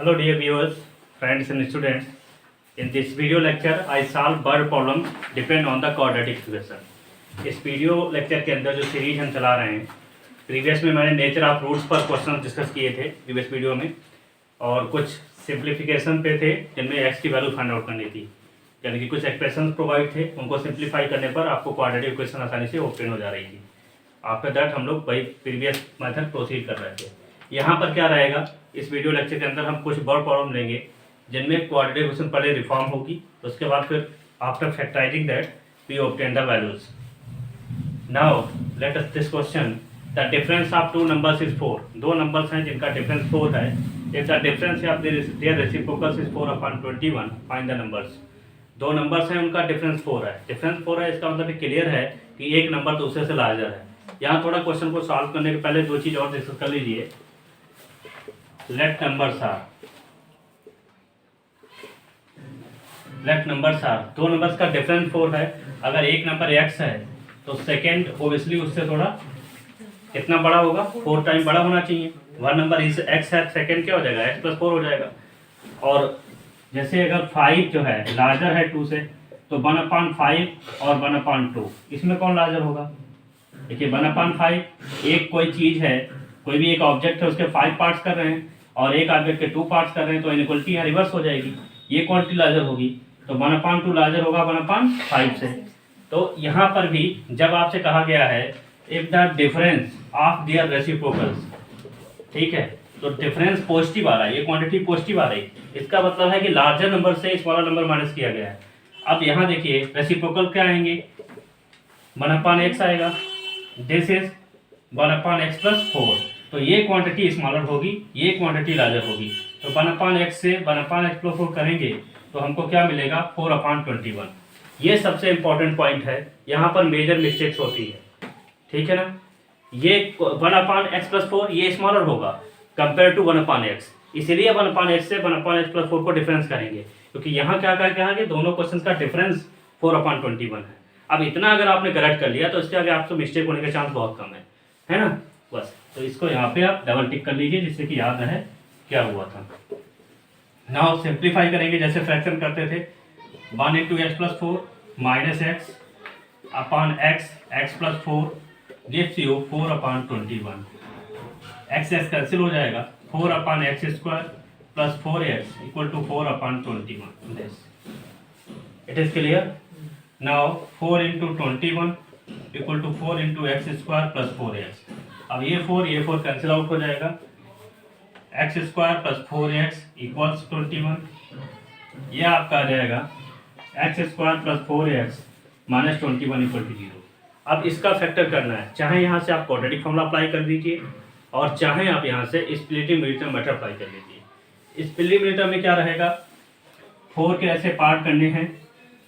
Hello dear viewers, friends and students. In this video lecture, I solve word problem depend on the quadratic equation. इस video lecture के अंदर जो series हम चला रहे हैं, प्रीवियस में मैंने नेचर ऑफ रूट्स पर क्वेश्चन डिस्कस किए थे प्रीवियस वीडियो में, और कुछ सिंप्लीफिकेशन पे थे जिनमें एक्स की वैल्यू फाइंड आउट करनी थी, यानी कि कुछ एक्सप्रेशन प्रोवाइड थे, उनको सिंप्लीफाई करने पर आपको क्वाड्रेटिक इक्वेशन आसानी से ओपन हो जा रही थी। आफ्टर दैट हम लोग वही प्रीवियस मेथड प्रोसीड कर रहे थे। यहाँ पर क्या रहेगा, इस वीडियो लेक्चर के अंदर हम कुछ वर्ड प्रॉब्लम लेंगे जिनमें क्वाड्रेटिक इक्वेशन पहले रिफॉर्म होगी, उसके बाद फिर after factorising that we obtain the values. Now let us this question, the difference of two numbers is 4। दो नंबर्स हैं जिनका डिफरेंस 4 है। If the difference of their reciprocals is 4/21, find the numbers. दो numbers हैं, उनका difference 4 है। Difference 4 है, इसका मतलब क्लियर है कि एक नंबर दूसरे से लार्जर है। यहाँ थोड़ा क्वेश्चन को सॉल्व करने के पहले दो चीज और डिस्कस कर लीजिए। लेट नंबर्स आर, दो नंबर्स का डिफरेंस 4 है। अगर एक नंबर x है तो सेकेंड ओबियसली उससे थोड़ा कितना बड़ा होगा, 4 टाइम बड़ा होना चाहिए। वन नंबर इस x है, सेकेंड क्या हो जाएगा, x+4 हो जाएगा। और जैसे अगर 5 जो है लार्जर है 2 से, तो 1/5 और 1/2, इसमें कौन लार्जर होगा? देखिए 1/5 एक कोई चीज है, कोई भी एक ऑब्जेक्ट है, उसके 5 पार्ट्स कर रहे हैं और एक ऑब्जेक्ट के 2 पार्ट्स कर रहे हैं, तो इनइक्वालिटी यहाँ रिवर्स हो जाएगी। ये क्वांटिटी लार्जर होगी तो 1/2 लार्जर होगा 1/5 से। तो यहाँ पर भी जब आपसे कहा गया है if the difference of their reciprocals, ठीक है, तो डिफरेंस पॉजिटिव आ रहा है, ये क्वांटिटी पॉजिटिव आ रही है, इसका मतलब है कि लार्जर नंबर से स्मॉलर नंबर माइनस किया गया है। अब यहाँ देखिए रेसिप्रोकल क्या आएंगे, 1/x आएगा, दिस इज 1/x+4, तो ये क्वांटिटी स्मॉलर होगी, ये क्वांटिटी लार्जर होगी। तो 1/x से 1/x+4 करेंगे तो हमको क्या मिलेगा, 4/21। ये सबसे इंपॉर्टेंट पॉइंट है, यहाँ पर मेजर मिस्टेक्स होती है, ठीक है ना। ये 1/x+4 ये स्मॉलर होगा कंपेयर टू 1/x, इसलिए 1/x से 1/x+4 को डिफरेंस करेंगे, क्योंकि यहाँ क्या कहा कि दोनों क्वेश्चन का डिफरेंस 4/21 है। अब इतना अगर आपने करेक्ट कर लिया तो इसके आगे आपसे मिस्टेक होने के चांस बहुत कम है ना। बस तो इसको यहाँ पे आप डबल टिक कर लीजिए जिससे कि याद रहे क्या हुआ था। नाउ सिंप्लीफाई करेंगे, जैसे फ्रैक्शन करते थे, 1 × x+4 -x upon x+4 gives you 4/21। x cancel हो जाएगा, 4/x² + 4x = 4/21। It is clear. Now 4 × 21 = 4 × x² + 4x। अब ये 4 कैंसिल आउट हो जाएगा, x² + 4x = 21। यह आपका आ जाएगा x² + 4x - 21 = 0। अब इसका फैक्टर करना है, चाहे यहाँ से आप क्वाड्रेटिक फॉर्मूला अप्लाई कर दीजिए और चाहे आप यहाँ से स्प्लिटिंग मिलिटरी मेथड अप्लाई कर लीजिए। स्प्लिटिंग मिलिटरी में क्या रहेगा, 4 के ऐसे पार्ट करने हैं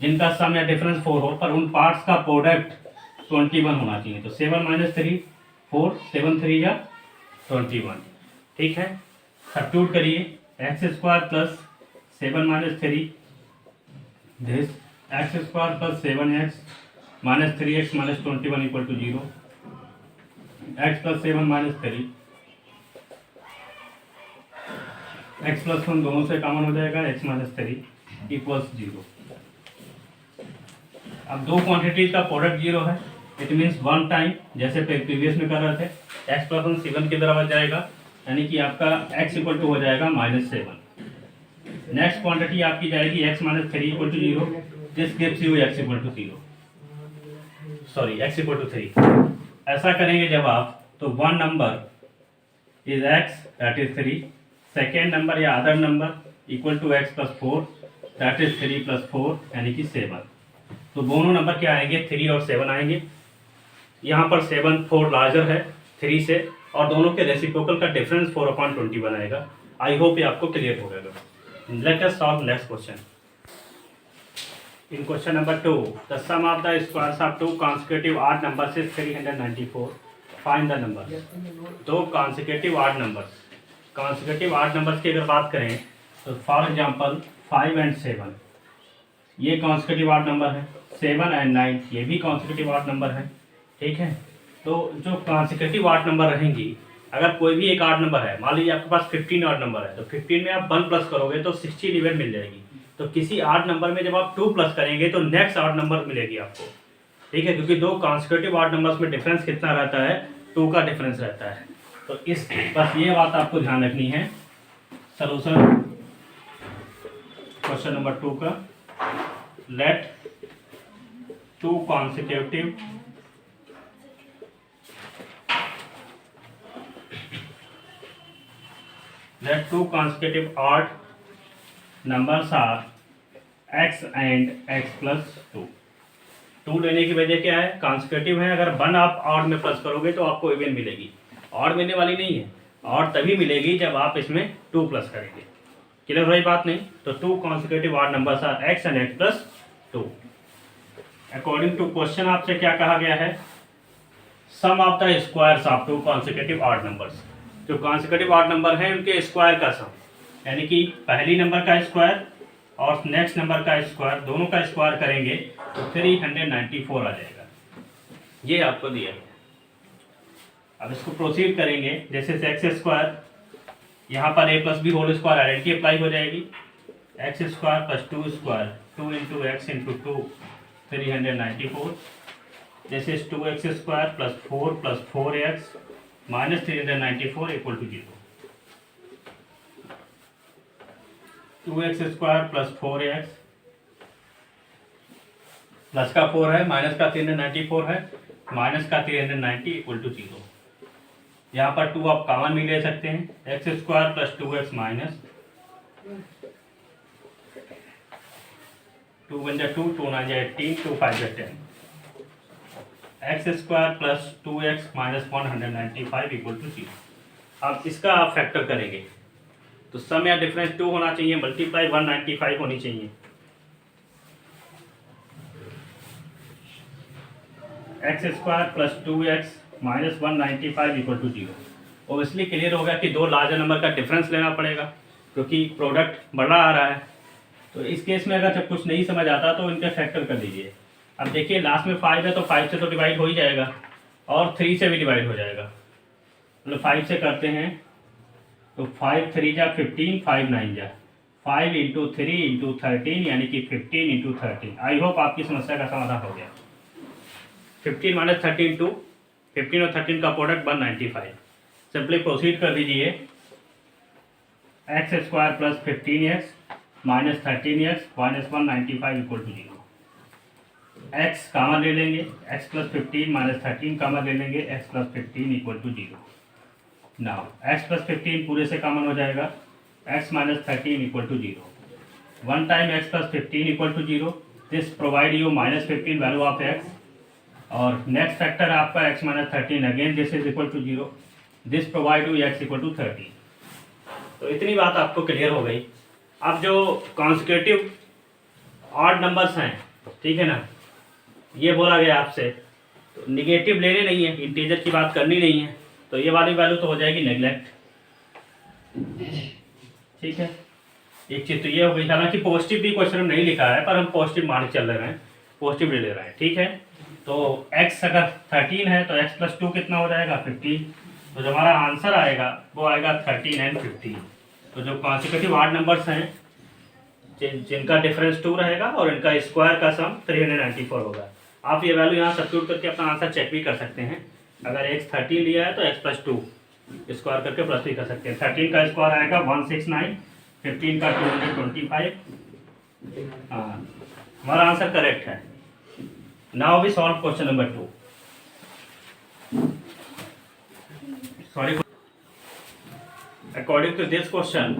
जिनका सम या डिफरेंस 4 हो, पर उन पार्ट्स का प्रोडक्ट 21 होना चाहिए। तो 7 - 3 4, 7 3 या 21, ठीक है। सब्स्टिट्यूट करिए, x² + 7 - 3 this x² + 7x - 3x - 21 = 0। x + 7 - 3 x + 1 दोनों से कॉमन हो जाएगा, x - 3 = 0। अब दो क्वांटिटी का प्रोडक्ट 0 है, इट मीन्स वन टाइम, जैसे प्रीवियस में कर रहे थे, x+1 7 के बराबर जाएगा, यानी कि आपका x = हो जाएगा -7। नेक्स्ट क्वांटिटी आपकी जाएगी x - 3 = 0, this gives you x = 0, sorry x = 3। ऐसा करेंगे जब आप, तो one number is x that is 3, second number या other number = x+4 that is 3 + 4 यानी कि 7। तो दोनों नंबर क्या आएंगे, 3 और 7 आएंगे। यहाँ पर 7 4 लार्जर है 3 से, और दोनों के रेसिप्रोकल का डिफरेंस 4/21 आएगा। आई होप ये आपको क्लियर हो गया। Let us solve next question. In question number 2, the sum of the squares of 2 consecutive odd numbers is 394, find the number. दो consecutive odd numbers की अगर बात करें तो फॉर एग्जांपल 5 और 7 ये consecutive odd नंबर है, 7 और 9 ये भी consecutive odd नंबर है, ठीक है। तो जो consecutive odd नंबर रहेंगी अगर कोई भी एक आड नंबर है, मान लीजिए आपके पास 15 आड नंबर है, तो 15 में आप 1 प्लस करोगे तो 16 इवन मिल जाएगी। तो किसी आड नंबर में जब आप 2 प्लस करेंगे तो नेक्स्ट आड नंबर मिलेगी आपको, ठीक है, क्योंकि दो कॉन्सिक्यूटिव आड नंबर्स में डिफरेंस कितना रहता है, 2 का डिफरेंस रहता है। तो इस बस ये बात आपको ध्यान रखनी है। सॉल्यूशन क्वेश्चन नंबर 2 का, late 2 consecutive odd numbers are x and x plus 2। 2 लेने की वजह क्या है, कॉन्सिक्यूटिव है, अगर 1 आप ऑड में प्लस करोगे तो आपको इवन मिलेगी, ऑड मिलने वाली नहीं है, ऑड तभी मिलेगी जब आप इसमें 2 प्लस करेंगे। क्लियर रही बात नहीं? तो 2 consecutive odd numbers are x and x plus 2। According to question आपसे क्या कहा गया है, sum of the squares of 2 consecutive odd numbers। जो consecutive odd नंबर है उनके स्क्वायर का सम, यानी कि पहली नंबर का स्क्वायर और नेक्स्ट नंबर का स्क्वायर, दोनों का स्क्वायर करेंगे तो 394 आ जाएगा। ये आपको दिया गया। अब इसको प्रोसीड करेंगे, जैसे एक्स स्क्वायर, यहाँ पर a plus B whole square identity apply हो जाएगी, X square plus 2 square 2 into X into 2 394, जैसे 2x square plus 4x minus 394 equal to 0। 2x square plus 4x plus का 4 है, माइनस का 394 है, माइनस का 390 इक्वल टू 0। यहाँ पर 2 आप कॉमन भी ले सकते हैं, X square plus 2x minus 2 1 2 2 9 18 2 5 10, X square plus 2x minus 195 equal to 0। अब इसका आप फैक्टर करेंगे तो सम या डिफरेंस 2 होना चाहिए, मल्टीप्लाई 195 होनी चाहिए। X square plus 2x minus 195 equal to 0। Obviously clear होगा कि दो लार्जर नंबर का डिफरेंस लेना पड़ेगा क्योंकि प्रोडक्ट बड़ा आ रहा है। तो इस केस में अगर जब कुछ नहीं समझ आता तो इनके फैक्टर कर दीजिए। अब देखिए लास्ट में 5 है तो 5 से तो डिवाइड हो ही जाएगा और 3 से भी डिवाइड हो जाएगा, मतलब 5 से करते हैं तो 5 3 जा 15 5 9 जा 5 इंटू 3 इंटू 13 यानी कि 15 इंटू 13। आई होप आपकी समस्या का समाधान हो गया। 15 माइनस 13 टू 15 और 13 का प्रोडक्ट 195। सिंपली प्रोसीड कर दीजिए, X square plus 15x minus 13x minus 195 equal to 0। X common ले लेंगे, एक्स प्लस 15 माइनस 13 कामन ले लेंगे, X plus 15 equal to 0। Now X plus 15 पूरे से कामन हो जाएगा, X minus 13 equal to 0। One time X plus 15 equal to 0, this provide you minus 15 value of X, और next factor आपका X minus 13 again this is equal to 0, this provide you X equal to 30। तो इतनी बात आपको clear हो गई। अब जो कॉन्सिक्यूटिव ऑड नंबर्स हैं, ठीक है ना, ये बोला गया आपसे तो निगेटिव लेने नहीं है, इंटीजर की बात करनी नहीं है, तो ये वाली वैल्यू तो हो जाएगी नेग्लेक्ट, ठीक है। एक चीज़ तो ये हो गई, हालांकि पॉजिटिव भी क्वेश्चन में नहीं लिखा है पर हम पॉजिटिव मान चल रहे हैं, पॉजिटिव ले ले रहे हैं, ठीक है। तो x अगर 13 है तो x प्लस 2 कितना हो जाएगा 15, तो जो हमारा आंसर आएगा वो आएगा 13 एंड 15। तो जो कॉन्सिक्यूटिव ऑड नंबर्स हैं जिनका डिफरेंस 2 रहेगा और इनका स्क्वायर का सम 394 होगा। आप ये वैल्यू यहाँ सब्स्टिट्यूट करके अपना आंसर चेक भी कर सकते हैं। अगर x 13 लिया है तो x प्लस 2 स्क्वायर करके प्लस भी कर सकते हैं। 13 का स्क्वायर आएगा 169, 15 का 225। हाँ, हमारा आंसर करेक्ट है। Now we solve question number 2। Sorry, according to this question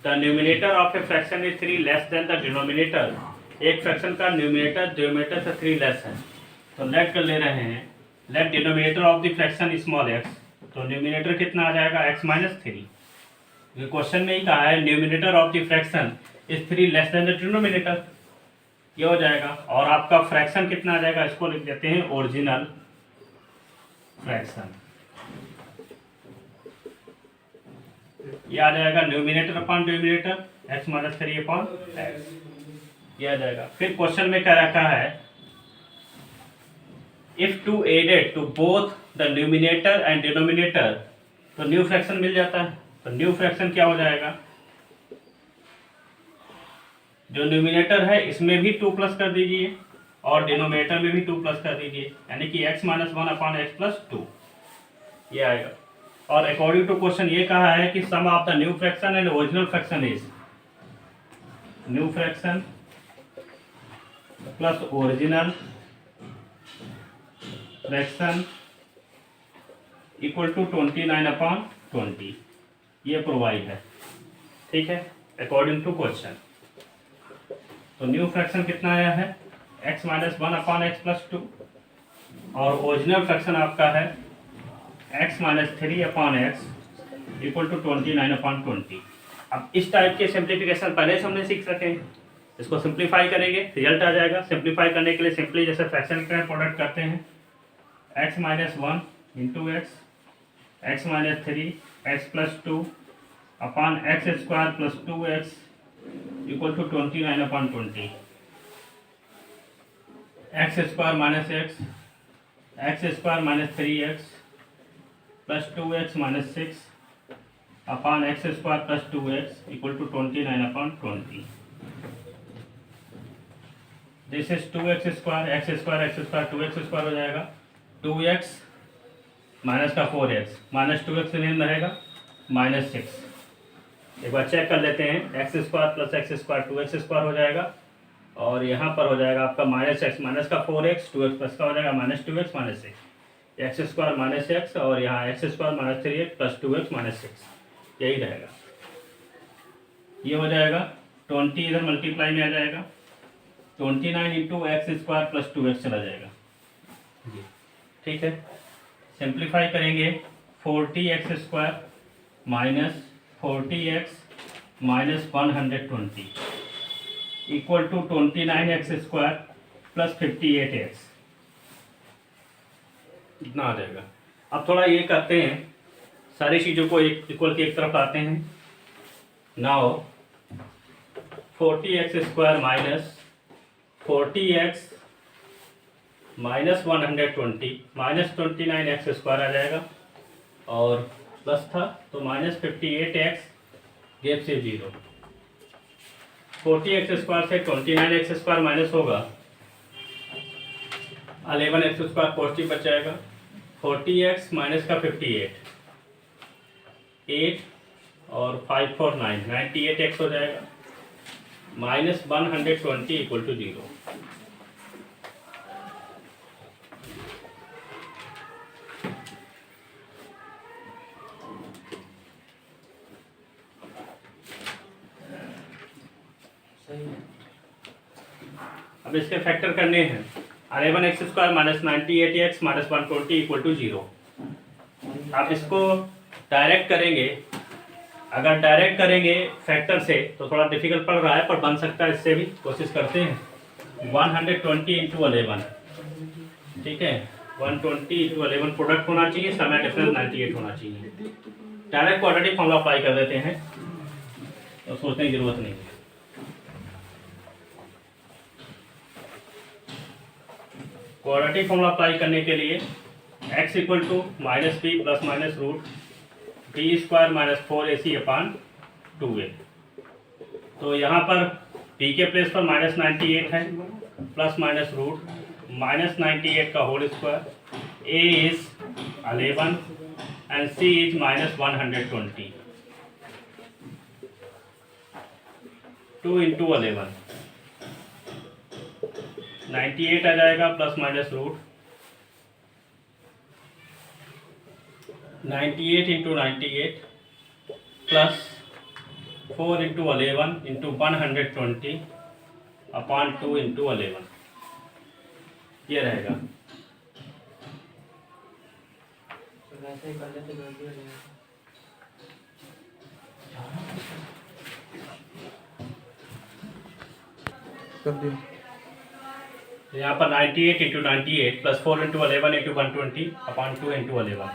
the numerator of a fraction is 3 less than the denominator। एक फ्रैक्शन का न्यूमिनेटर डिनोमिनेटर से 3 लेस है, तो लेट कर ले रहे हैं, let denominator of the fraction small x, तो न्यूमिनेटर कितना आ जाएगा x माइनस 3। ये क्वेश्चन में ही कहा है numerator of the fraction is 3 less than the denominator, ये हो जाएगा। और आपका फ्रैक्शन कितना आ जाएगा, इसको लिख देते हैं ओरिजिनल फ्रैक्शन, ये आ जाएगा numerator upon denominator x minus 3 upon x, ये आ जाएगा। फिर क्वेश्चन में क्या रखा है, if two added to both the numerator and denominator तो न्यू फ्रैक्शन मिल जाता है। तो न्यू फ्रैक्शन क्या हो जाएगा, जो न्यूमिनेटर है इसमें भी 2 प्लस कर दीजिए और डिनोमिनेटर में भी 2 प्लस कर दीजिए, यानी कि x minus 1 upon x plus 2 ये आएगा। और अकॉर्डिंग टू क्वेश्चन ये कहा है कि sum of the new fraction and original fraction is new fraction plus original fraction equal to 29 upon 20, ये प्रोवाइड है, ठीक है, अकॉर्डिंग टू क्वेश्चन। तो न्यू फ्रैक्शन कितना आया है, x minus 1 upon x plus 2, और ओरिजिनल फ्रैक्शन आपका है x minus 3 upon x equal to 29 upon 20। अब इस टाइप के सिंप्लीफिकेशन पहले से हमने सीख सके, इसको सिंप्लीफाई करेंगे रिजल्ट आ जाएगा। सिंप्लीफाई करने के लिए सिंपली जैसे फ्रैक्शन का प्रोडक्ट करते हैं, x minus 1 into x minus 3 x plus 2 upon x square plus 2x equal to 29 upon 20, x square minus x square minus 3x plus 2x minus 6 upon x square plus 2x equal to 29 upon 20। This is 2x square x square 2x square हो जाएगा, 2x minus का 4x minus 2x नहीं रहेगा minus 6। एक बार check कर लेते हैं, X square plus x square 2x square हो जाएगा, और यहाँ पर हो जाएगा आपका माइनस एक्स माइनस का 4x 2x प्लस का हो जाएगा minus 2x minus 6, x square minus x और यहाँ x square minus 3x plus 2x minus 6, यही रहेगा। ये हो जाएगा 20 इधर मल्टीप्लाई में आ जाएगा, 29 into x square plus 2x चला जाएगा, ठीक है। सिंप्लीफाई करेंगे 40x square minus 40x minus 120 equal to 29x square plus 58x, इतना आ जाएगा। अब थोड़ा ये करते हैं, सारी चीज़ों को एक इक्वल की एक तरफ आते हैं। Now 40x square minus 40x minus 120 minus 29x square आ जाएगा, और प्लस था तो माइनस 58x गैप से 0। 40x स्क्वायर से 29x स्क्वायर माइनस होगा, 11x स्क्वायर पॉजिटिव बच जाएगा, 40x माइनस का 58 8 और 5 4 9 98x हो जाएगा, माइनस 120 इक्वल टू 0। अब इसके फैक्टर करने हैं, 11x square minus 98x minus 120 equal to 0। आप इसको डायरेक्ट करेंगे, अगर डायरेक्ट करेंगे फैक्टर से तो थोड़ा डिफिकल्ट पड़ रहा है, पर बन सकता है, इससे भी कोशिश करते हैं। 120 इंटू 11, ठीक है, 120 इंटू 11 प्रोडक्ट होना चाहिए, समय डिफरेंस 98 होना चाहिए। डायरेक्ट क्वाड्रेटिक फॉर्मूला अप्लाई कर देते हैं, तो सोचने की जरूरत नहीं है। क्वाड्रेटिक फॉर्मूला अप्लाई करने के लिए x equal to minus B plus minus root B square minus 4ac upon 2a। तो यहाँ पर b के प्लेस पर माइनस 98 है, प्लस माइनस रूट माइनस 98 का whole square, a is 11 and c is minus 120, 2 into 11 98 आ जाएगा, plus minus root 98 into 98 plus 4 into 11 into 120 upon 2 into 11, ये रहेगा। यहाँ पर 98 into 98 plus 4 into 11 into 120 upon 2 into 11,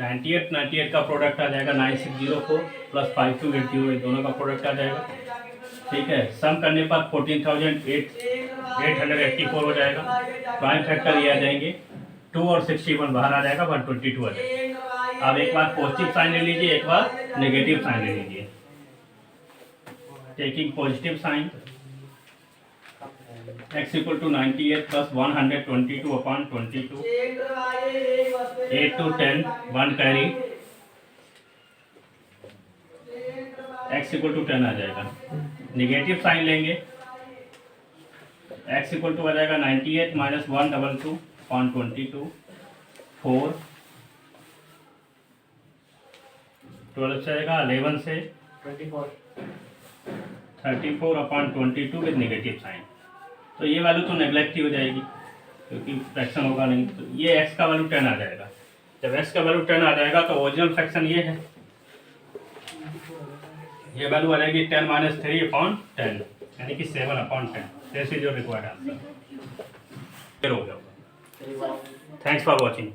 98 का प्रोडक्ट आ जाएगा 9604 प्लस 5280, दोनों का प्रोडक्ट आ जाएगा, ठीक है। सम करने पर 14,884 हो जाएगा। प्राइम फैक्टर ये आ जाएंगे 2 और 61 बाहर आ जाएगा, 122 आ जाएगा। अब एक बार पॉजिटिव साइन ले लीजिए, एक बार नेगेटिव साइन ले लीजिए। Taking positive sign, x equal to 98 plus 122 upon 22, 8 to 10 1 carry, x equal to 10 आ जाएगा। निगेटिव साइन लेंगे, x इक्वल टू आ जाएगा 98 माइनस 122 अपॉन 22, 4, 12 से आएगा 11 से 34 अपॉन 22 विद नेगेटिव साइन। तो ये वैल्यू तो नेग्लेक्ट ही हो जाएगी क्योंकि फ्रैक्शन होगा नहीं, तो ये x का वैल्यू 10 आ जाएगा। जब x का वैल्यू 10 आ जाएगा तो ओरिजिनल फ्रैक्शन ये है, ये वैल्यू आ जाएगी 10 माइनस 3 अपॉन 10 यानी कि 7 upon 10। This is your required answer. हो गया। Thanks for watching.